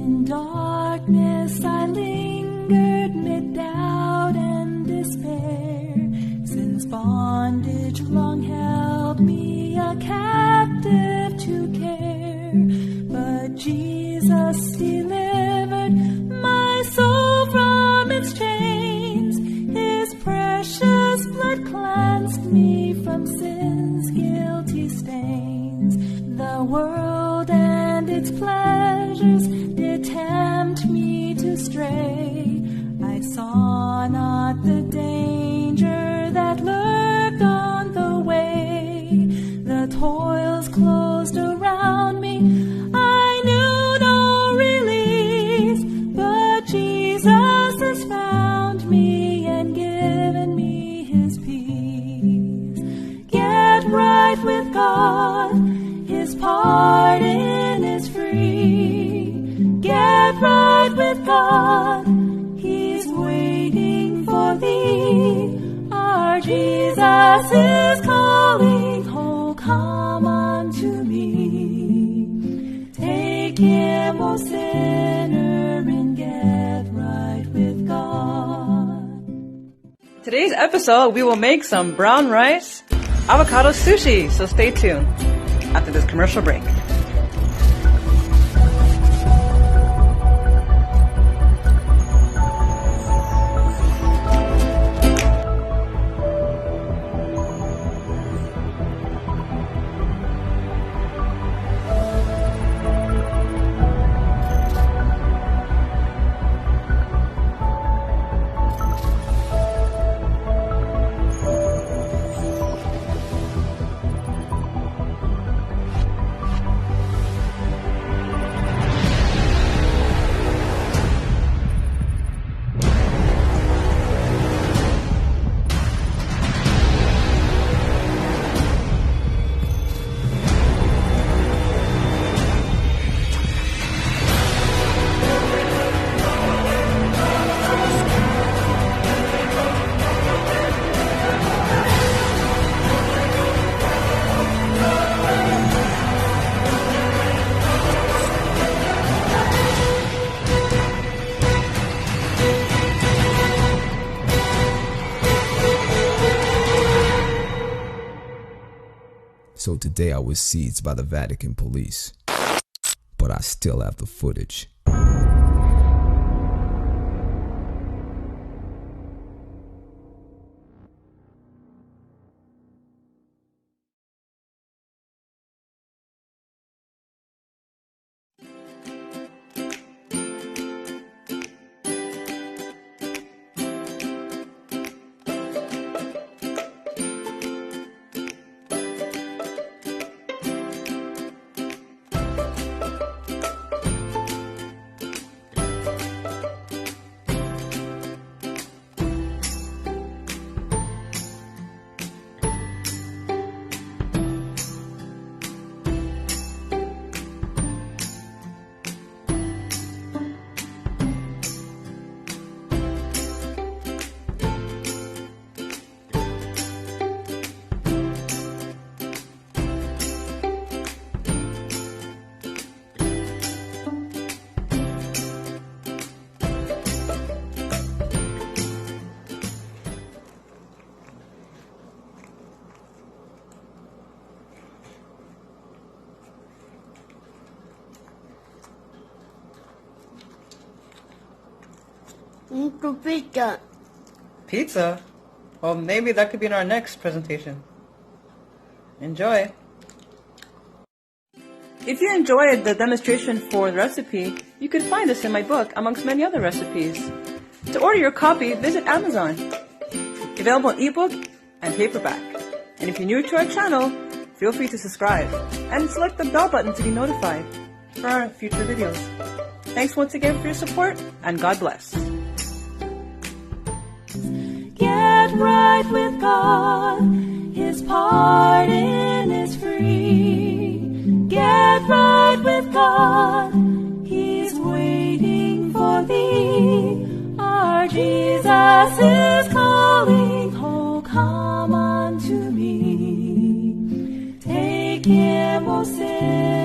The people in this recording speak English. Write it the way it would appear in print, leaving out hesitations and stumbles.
In darkness I lingered mid doubt and despair. Since bondage long held me a captive to care. But Jesus delivered my soul from its chains. His precious blood cleansed me from sin's guilty stains. The world and its pleasures did tempt me to stray. I saw not the danger that lurked on the way. The toils closed around me, I knew no release. But Jesus has found me and given me his peace. Get right with God, his pardon is free. Get right with God, he's waiting for thee. Our Jesus is calling, oh come unto me. Take him, O sinner, and get right with God. Today's episode, we will make some brown rice, avocado sushi, so stay tuned after this commercial break. So today I was seized by the Vatican police, but I still have the footage. Pizza. Pizza? Well, maybe that could be in our next presentation. Enjoy! If you enjoyed the demonstration for the recipe, you can find this in my book amongst many other recipes. To order your copy, visit Amazon. Available in ebook and paperback. And if you're new to our channel, feel free to subscribe and select the bell button to be notified for our future videos. Thanks once again for your support, and God bless. Get right with God, his pardon is free. Get right with God, he's waiting for thee. Our Jesus is calling, oh come unto me. Take him, O sinner,